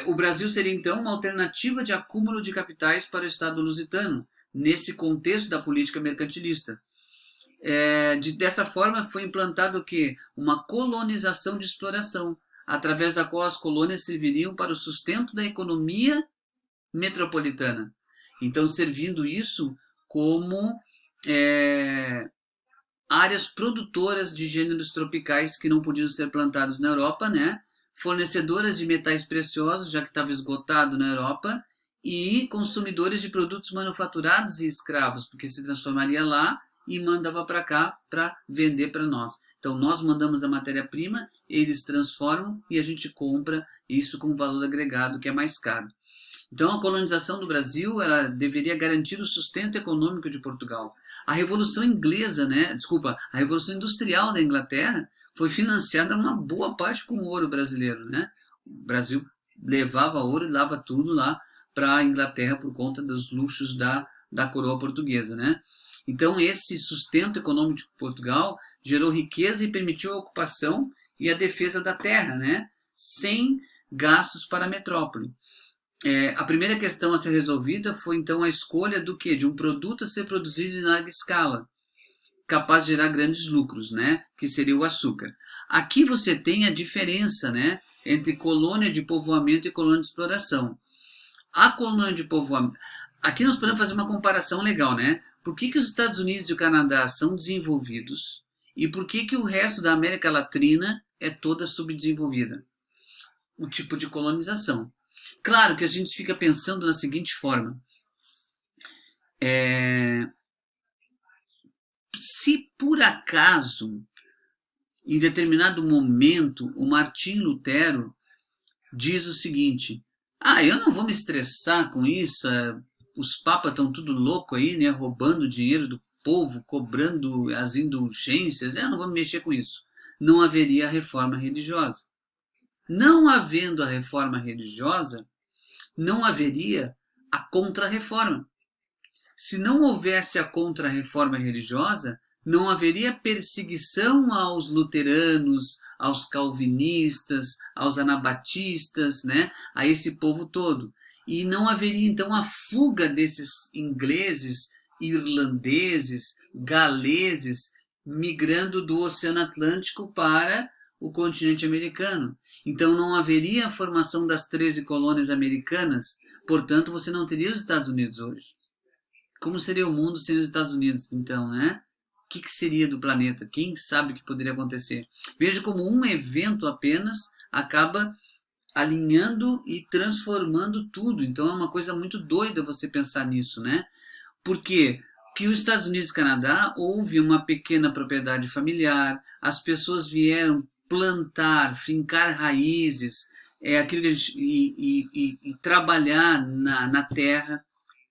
O Brasil seria então uma alternativa de acúmulo de capitais para o Estado lusitano, nesse contexto da política mercantilista. Dessa forma foi implantado o quê? Uma colonização de exploração, através da qual as colônias serviriam para o sustento da economia metropolitana. Então, servindo isso como áreas produtoras de gêneros tropicais que não podiam ser plantados na Europa, né? Fornecedoras de metais preciosos, já que estava esgotado na Europa, e consumidores de produtos manufaturados e escravos, porque se transformaria lá e mandava para cá para vender para nós. Então, nós mandamos a matéria-prima, eles transformam e a gente compra isso com valor agregado, que é mais caro. Então, a colonização do Brasil ela deveria garantir o sustento econômico de Portugal. A Revolução Inglesa, a Revolução Industrial da Inglaterra foi financiada uma boa parte com o ouro brasileiro, né? O Brasil levava ouro e dava tudo lá para a Inglaterra por conta dos luxos da coroa portuguesa, né? Então, esse sustento econômico de Portugal gerou riqueza e permitiu a ocupação e a defesa da terra, né? Sem gastos para a metrópole. A primeira questão a ser resolvida foi, então, a escolha do quê? De um produto a ser produzido em larga escala, capaz de gerar grandes lucros, né? Que seria o açúcar. Aqui você tem a diferença, né? Entre colônia de povoamento e colônia de exploração. A colônia de povoamento... Aqui nós podemos fazer uma comparação legal, né? Por que os Estados Unidos e o Canadá são desenvolvidos e por que o resto da América Latina é toda subdesenvolvida? O tipo de colonização. Claro que a gente fica pensando na seguinte forma. Se por acaso, em determinado momento, o Martim Lutero diz o seguinte: eu não vou me estressar com isso, os papas estão tudo louco aí, né, roubando dinheiro do povo, cobrando as indulgências, eu não vou me mexer com isso. Não haveria reforma religiosa. Não havendo a reforma religiosa, não haveria a contra-reforma. Se não houvesse a contra-reforma religiosa, não haveria perseguição aos luteranos, aos calvinistas, aos anabatistas, né, a esse povo todo. E não haveria, então, a fuga desses ingleses, irlandeses, galeses, migrando do Oceano Atlântico para o continente americano. Então, não haveria a formação das 13 colônias americanas, portanto, você não teria os Estados Unidos hoje. Como seria o mundo sem os Estados Unidos, então, né? O que seria do planeta? Quem sabe o que poderia acontecer? Veja como um evento apenas acaba alinhando e transformando tudo. Então é uma coisa muito doida você pensar nisso, né? Porque que os Estados Unidos e Canadá houve uma pequena propriedade familiar, as pessoas vieram plantar, fincar raízes, aquilo que a gente, e trabalhar na terra,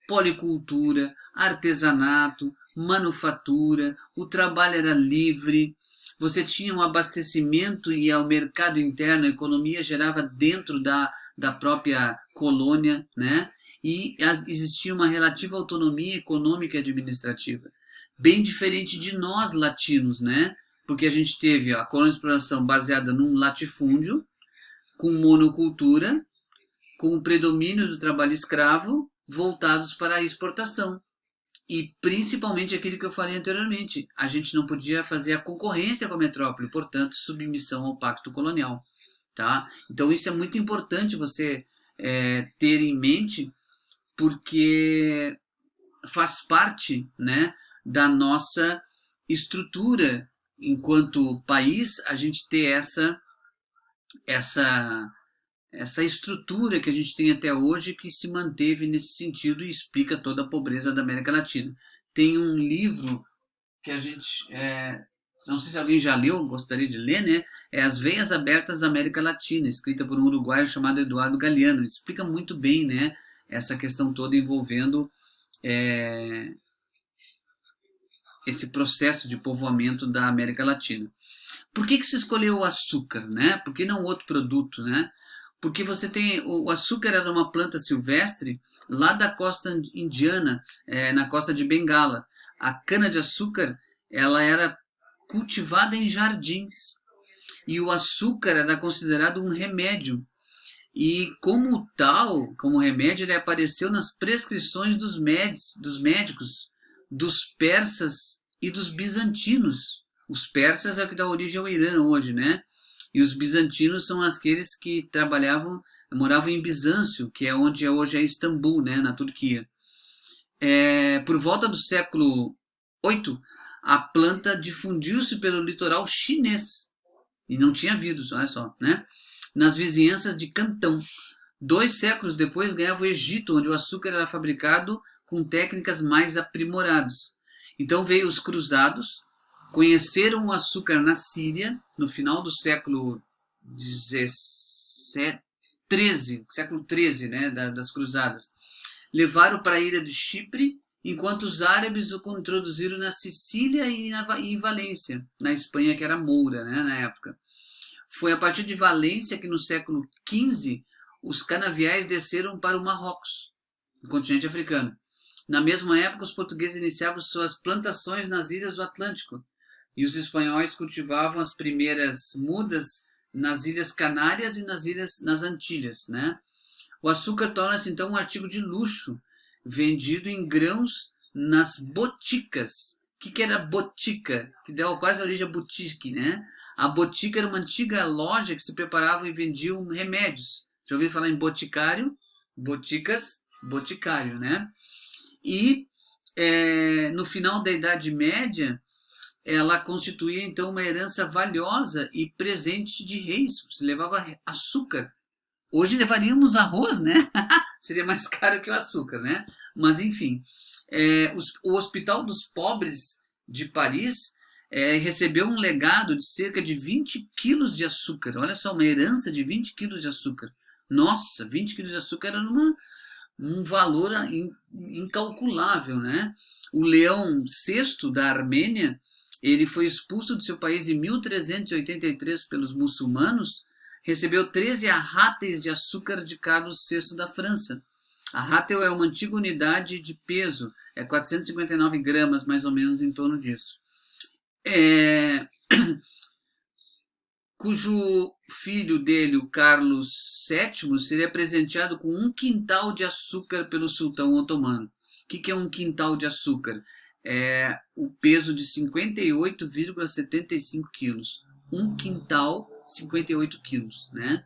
policultura, artesanato, manufatura, o trabalho era livre, você tinha um abastecimento e ao mercado interno, a economia gerava dentro da própria colônia, né? E existia uma relativa autonomia econômica e administrativa, bem diferente de nós latinos, né? Porque a gente teve a colonização baseada num latifúndio, com monocultura, com o predomínio do trabalho escravo, voltados para a exportação. E principalmente aquilo que eu falei anteriormente, a gente não podia fazer a concorrência com a metrópole, portanto, submissão ao pacto colonial. Tá? Então isso é muito importante você ter em mente, porque faz parte, né, da nossa estrutura enquanto país, a gente ter essa essa estrutura que a gente tem até hoje que se manteve nesse sentido e explica toda a pobreza da América Latina. Tem um livro que a gente, não sei se alguém já leu, gostaria de ler, né? É As Veias Abertas da América Latina, escrita por um uruguaio chamado Eduardo Galeano. Ele explica muito bem, né, essa questão toda envolvendo esse processo de povoamento da América Latina. Por que se escolheu o açúcar, né? Por que não outro produto, né? Porque você tem o açúcar era uma planta silvestre lá da costa indiana, na costa de Bengala. A cana de açúcar ela era cultivada em jardins e o açúcar era considerado um remédio. E como tal, como remédio, ele apareceu nas prescrições dos médicos, dos persas e dos bizantinos. Os persas é o que dá origem ao Irã hoje, né? E os bizantinos são aqueles que moravam em Bizâncio, que é onde hoje é Istambul, né, na Turquia. Por volta do século VIII, a planta difundiu-se pelo litoral chinês. E não tinha vírus, olha só, né? Nas vizinhanças de Cantão. 2 séculos depois ganhava o Egito, onde o açúcar era fabricado com técnicas mais aprimoradas. Então veio os cruzados, conheceram o açúcar na Síria, no final do século século XIII, né, das cruzadas. Levaram para a ilha de Chipre, enquanto os árabes o introduziram na Sicília e em Valência, na Espanha, que era Moura, né, na época. Foi a partir de Valência que no século XV os canaviais desceram para o Marrocos, no continente africano. Na mesma época, os portugueses iniciavam suas plantações nas ilhas do Atlântico e os espanhóis cultivavam as primeiras mudas nas Ilhas Canárias e nas Antilhas, né? O açúcar torna-se então um artigo de luxo, vendido em grãos nas boticas. O que era botica? Que deu quase a origem a boutique, né? A botica era uma antiga loja que se preparava e vendiam remédios. Já ouviu falar em boticário? Boticas, boticário, né? E no final da Idade Média, ela constituía então uma herança valiosa e presente de reis. Se levava açúcar. Hoje levaríamos arroz, né? Seria mais caro que o açúcar, né? Mas enfim, o Hospital dos Pobres de Paris recebeu um legado de cerca de 20 quilos de açúcar. Olha só, uma herança de 20 quilos de açúcar. Nossa, 20 quilos de açúcar era um valor incalculável, né? O Leão VI da Armênia, ele foi expulso do seu país em 1383 pelos muçulmanos, recebeu 13 arráteis de açúcar de Carlos VI da França. Arrátel é uma antiga unidade de peso, 459 gramas, mais ou menos, em torno disso. Cujo filho dele, o Carlos VII, seria presenteado com 1 quintal de açúcar pelo sultão otomano. O que é 1 quintal de açúcar? É o peso de 58,75 quilos. 1 quintal, 58 quilos, né?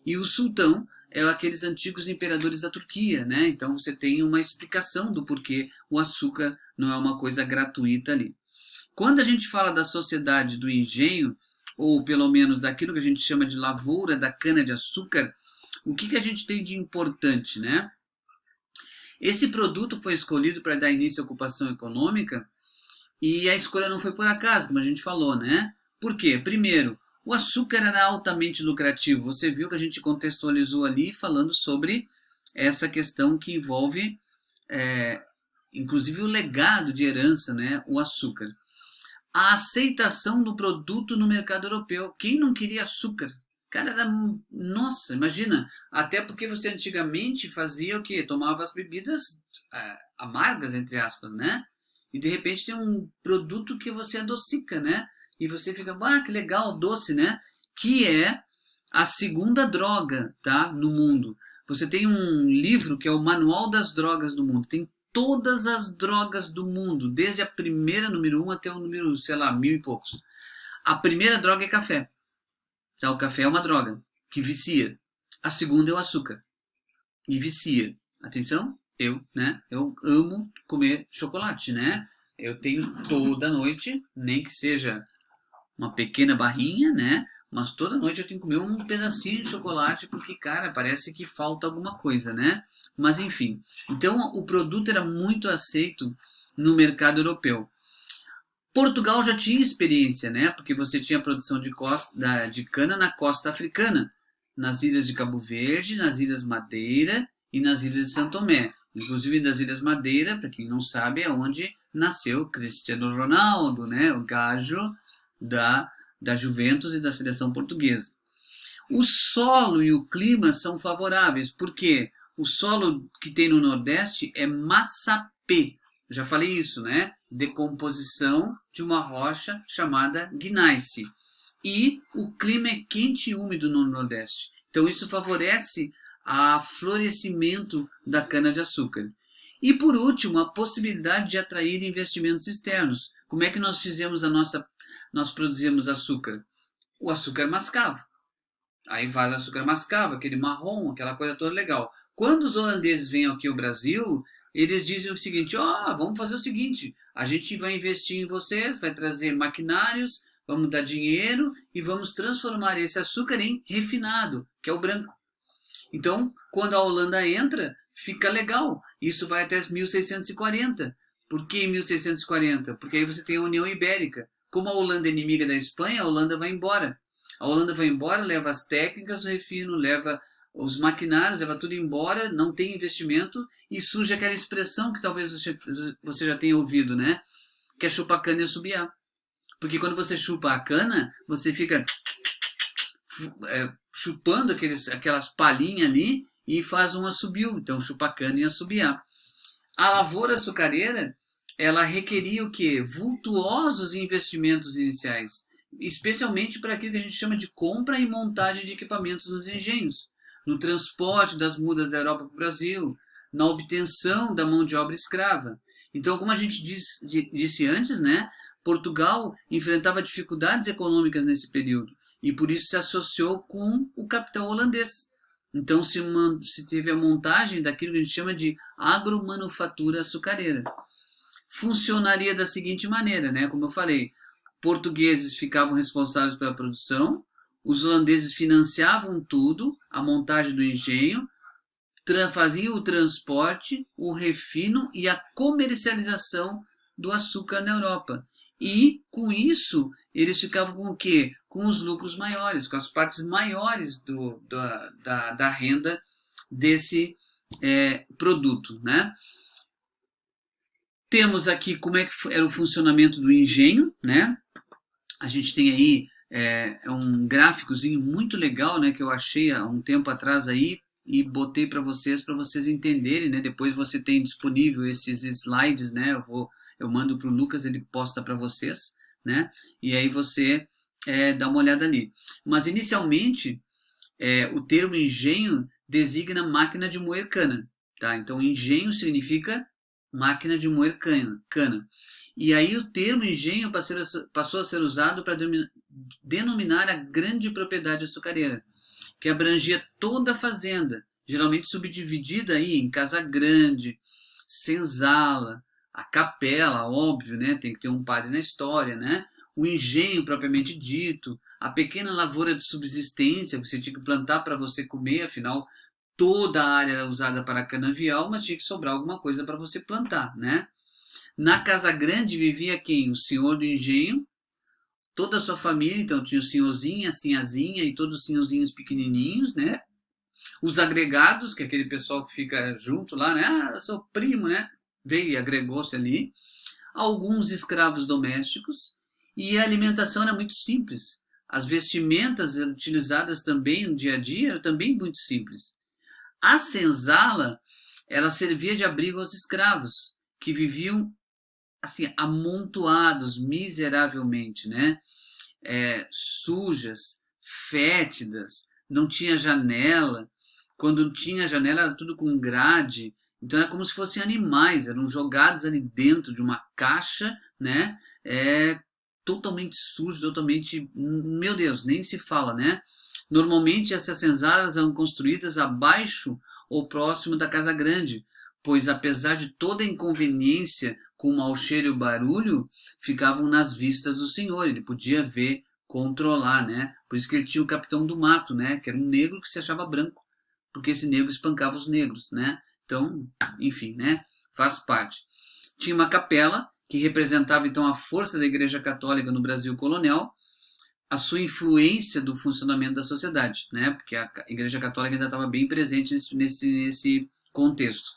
E o sultão é aqueles antigos imperadores da Turquia, né? Então você tem uma explicação do porquê o açúcar não é uma coisa gratuita ali. Quando a gente fala da sociedade do engenho, ou pelo menos daquilo que a gente chama de lavoura da cana-de-açúcar, o que a gente tem de importante, né? Esse produto foi escolhido para dar início à ocupação econômica e a escolha não foi por acaso, como a gente falou, né? Por quê? Primeiro, o açúcar era altamente lucrativo. Você viu que a gente contextualizou ali falando sobre essa questão que envolve, inclusive, o legado de herança, né? O açúcar. a aceitação do produto no mercado europeu. Quem não queria açúcar? Cara, era, nossa, imagina, até porque você antigamente fazia o quê? Tomava as bebidas amargas, entre aspas, né? E de repente tem um produto que você adocica, né? E você fica, que legal, doce, né? Que é a segunda droga, tá? No mundo. Você tem um livro que é o Manual das Drogas do Mundo. Tem todas as drogas do mundo, desde a primeira, número 1, até o número, sei lá, 1000 e poucos. A primeira droga é café. Tá? O café é uma droga que vicia. A segunda é o açúcar. E vicia. Atenção, né? Eu amo comer chocolate, né? Eu tenho toda noite, nem que seja uma pequena barrinha, né? Mas toda noite eu tenho que comer um pedacinho de chocolate porque, cara, parece que falta alguma coisa, né? Mas enfim. Então o produto era muito aceito no mercado europeu. Portugal já tinha experiência, né? Porque você tinha produção de cana na costa africana, nas ilhas de Cabo Verde, nas ilhas Madeira e nas ilhas de São Tomé. Inclusive nas ilhas Madeira, para quem não sabe, é onde nasceu Cristiano Ronaldo, né? O gajo da Juventus e da seleção portuguesa. O solo e o clima são favoráveis, porque o solo que tem no Nordeste é massapê. Já falei isso, né? Decomposição de uma rocha chamada gneiss. E o clima é quente e úmido no Nordeste. Então isso favorece o florescimento da cana-de-açúcar. E por último, a possibilidade de atrair investimentos externos. Como é que nós fizemos nós produzimos açúcar? O açúcar mascavo. Aí vai o açúcar mascavo, aquele marrom, aquela coisa toda legal. Quando os holandeses vêm aqui ao Brasil, eles dizem o seguinte, vamos fazer o seguinte, a gente vai investir em vocês, vai trazer maquinários, vamos dar dinheiro e vamos transformar esse açúcar em refinado, que é o branco. Então, quando a Holanda entra, fica legal. Isso vai até 1640. Por que 1640? Porque aí você tem a União Ibérica. Como a Holanda é inimiga da Espanha, a Holanda vai embora. A Holanda vai embora, leva as técnicas do refino, leva os maquinários, leva tudo embora, não tem investimento e surge aquela expressão que talvez você já tenha ouvido, né? Que é chupar cana e assobiar. Porque quando você chupa a cana, você fica chupando aquelas palhinhas ali e faz um assobio. Então, chupa cana e assobiar. A lavoura açucareira, ela requeria o quê? Vultuosos investimentos iniciais, especialmente para aquilo que a gente chama de compra e montagem de equipamentos nos engenhos, no transporte das mudas da Europa para o Brasil, na obtenção da mão de obra escrava. Então, como a gente disse antes, né, Portugal enfrentava dificuldades econômicas nesse período e por isso se associou com o capital holandês. Então se teve a montagem daquilo que a gente chama de agromanufatura açucareira. Funcionaria da seguinte maneira, né? Como eu falei, portugueses ficavam responsáveis pela produção, os holandeses financiavam tudo, a montagem do engenho, faziam o transporte, o refino e a comercialização do açúcar na Europa. E, com isso, eles ficavam com o quê? Com os lucros maiores, com as partes maiores da renda desse produto, né? Temos aqui como é que era o funcionamento do engenho, né? A gente tem aí um gráficozinho muito legal, né? Que eu achei há um tempo atrás aí e botei para vocês entenderem, né? Depois você tem disponível esses slides, né? Eu mando para o Lucas, ele posta para vocês, né? E aí você dá uma olhada ali. Mas inicialmente o termo engenho designa máquina de moer cana, tá? Então engenho significa máquina de moer cana. E aí o termo engenho passou a ser usado para denominar a grande propriedade açucareira, que abrangia toda a fazenda, geralmente subdividida aí em casa grande, senzala, a capela, óbvio, né? Tem que ter um padre na história, né? O engenho propriamente dito, a pequena lavoura de subsistência, você tinha que plantar para você comer, afinal toda a área era usada para canavial, mas tinha que sobrar alguma coisa para você plantar, né? Na casa grande vivia quem? O senhor do engenho, toda a sua família, então tinha o senhorzinho, a sinhazinha e todos os senhorzinhos pequenininhos, né? Os agregados, que é aquele pessoal que fica junto lá, né? Eu sou primo, né? Veio e agregou-se ali. Alguns escravos domésticos E a alimentação era muito simples. As vestimentas utilizadas também no dia a dia eram também muito simples. A senzala, ela servia de abrigo aos escravos, que viviam assim amontoados miseravelmente, né? Sujas, fétidas, não tinha janela. Quando tinha janela era tudo com grade. Então era como se fossem animais, eram jogados ali dentro de uma caixa, né? Totalmente sujo, totalmente, meu Deus, nem se fala, né? Normalmente essas senzalas eram construídas abaixo ou próximo da casa grande, pois apesar de toda a inconveniência com o mau cheiro e o barulho, ficavam nas vistas do senhor, ele podia ver, controlar, né? Por isso que ele tinha o capitão do mato, né? Que era um negro que se achava branco, porque esse negro espancava os negros, né? Então, enfim, né? Faz parte. Tinha uma capela que representava então a força da Igreja Católica no Brasil colonial, a sua influência do funcionamento da sociedade, né? Porque a Igreja Católica ainda estava bem presente nesse contexto.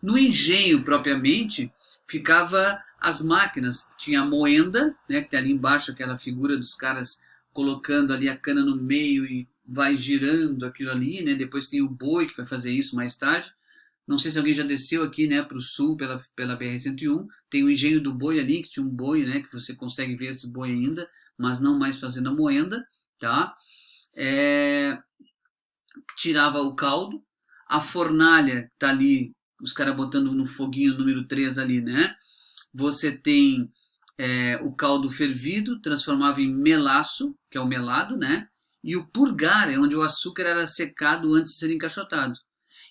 No engenho propriamente ficava as máquinas, tinha a moenda, né? Que tem ali embaixo aquela figura dos caras colocando ali a cana no meio e vai girando aquilo ali, né? Depois tem o boi que vai fazer isso mais tarde. Não sei se alguém já desceu aqui, né, para o sul pela BR-101. Tem o engenho do boi ali, que tinha um boi, né, que você consegue ver esse boi ainda, mas não mais fazendo a moenda, tá? Tirava o caldo. A fornalha tá ali, os caras botando no foguinho número 3 ali, né? Você tem o caldo fervido, transformava em melaço, que é o melado, né? E o purgar é onde o açúcar era secado antes de ser encaixotado.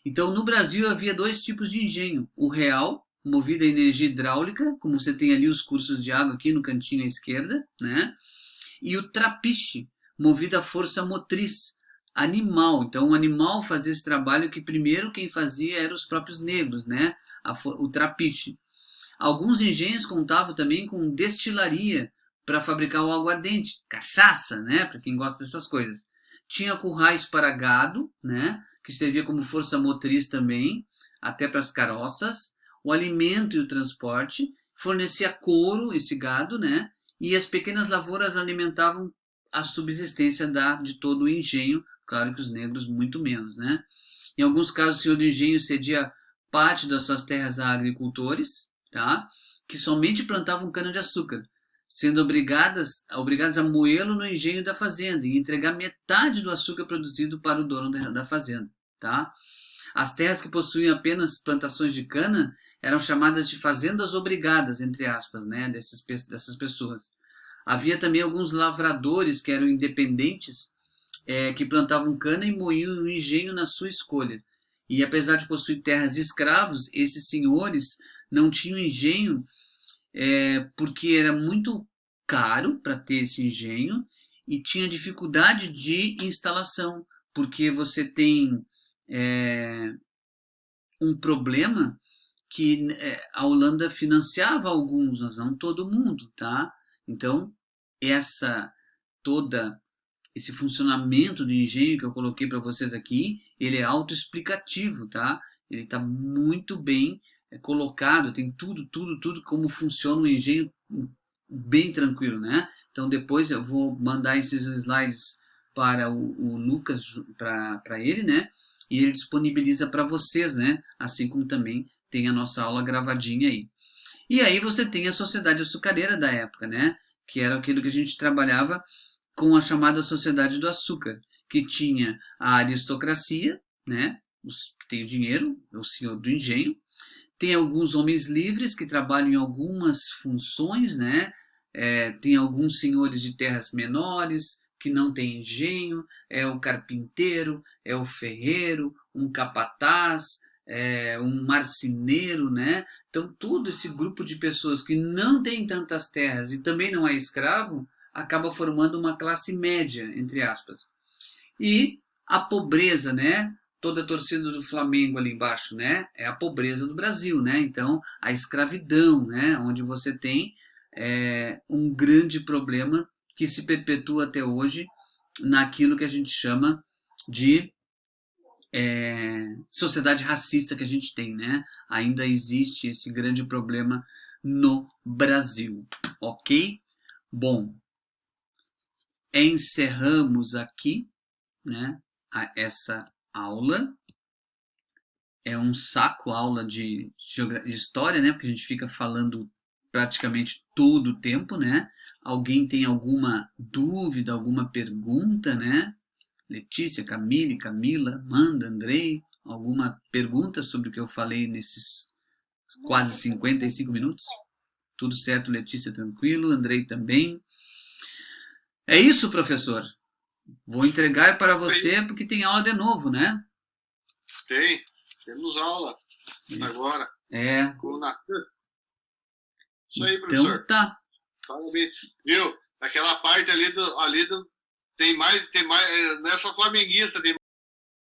Então, no Brasil havia dois tipos de engenho: o real, movido a energia hidráulica, como você tem ali os cursos de água aqui no cantinho à esquerda, né? E o trapiche, movido à força motriz animal. Então, o animal fazia esse trabalho que primeiro quem fazia eram os próprios negros, né? O trapiche. Alguns engenhos contavam também com destilaria para fabricar o aguardente, cachaça, né? Para quem gosta dessas coisas. Tinha currais para gado, né? Que servia como força motriz também, até para as carroças. O alimento e o transporte. Fornecia couro, esse gado, né? E as pequenas lavouras alimentavam a subsistência de todo o engenho. Claro que os negros muito menos, né? Em alguns casos, o senhor do engenho cedia parte das suas terras a agricultores, tá? Que somente plantavam cana-de-açúcar, sendo obrigados a moê-lo no engenho da fazenda e entregar metade do açúcar produzido para o dono da fazenda, tá? As terras que possuíam apenas plantações de cana eram chamadas de fazendas obrigadas, entre aspas, né, dessas pessoas. Havia também alguns lavradores que eram independentes, que plantavam cana e moíam o engenho na sua escolha. E apesar de possuir terras de escravos, esses senhores não tinham engenho porque era muito caro para ter esse engenho e tinha dificuldade de instalação, porque você tem um problema que a Holanda financiava alguns, mas não todo mundo, tá? Então, essa toda esse funcionamento do engenho que eu coloquei para vocês aqui, ele é autoexplicativo, tá? Ele está muito bem colocado, tem tudo como funciona o engenho bem tranquilo, né? Então depois eu vou mandar esses slides para o Lucas, para ele, né? E ele disponibiliza para vocês, né? Assim como também tem a nossa aula gravadinha aí. E aí você tem a sociedade açucareira da época, né? Que era aquilo que a gente trabalhava com a chamada Sociedade do Açúcar, que tinha a aristocracia, né, os que têm o dinheiro, o senhor do engenho, tem alguns homens livres que trabalham em algumas funções, né, tem alguns senhores de terras menores que não têm engenho, é o carpinteiro, é o ferreiro, um capataz, um marceneiro, né? Então todo esse grupo de pessoas que não tem tantas terras e também não é escravo, acaba formando uma classe média, entre aspas. E a pobreza, né? Toda a torcida do Flamengo ali embaixo, né? É a pobreza do Brasil, né? Então, a escravidão, né? Onde você tem um grande problema que se perpetua até hoje naquilo que a gente chama de sociedade racista que a gente tem, né? Ainda existe esse grande problema no Brasil, ok? Bom, encerramos aqui, né, essa aula. É um saco a aula de história, né? Porque a gente fica falando praticamente todo o tempo, né? Alguém tem alguma dúvida, alguma pergunta, né? Letícia, Camille, Camila, Amanda, Andrei, alguma pergunta sobre o que eu falei nesses quase 55 minutos? Tudo certo, Letícia, tranquilo, Andrei também. É isso, professor. Vou entregar para você porque tem aula de novo, né? Temos aula agora É. com o Natan. Isso aí, Então professor. tá. Parabéns. Viu? Aquela parte ali do tem mais, não é só flamenguista, tem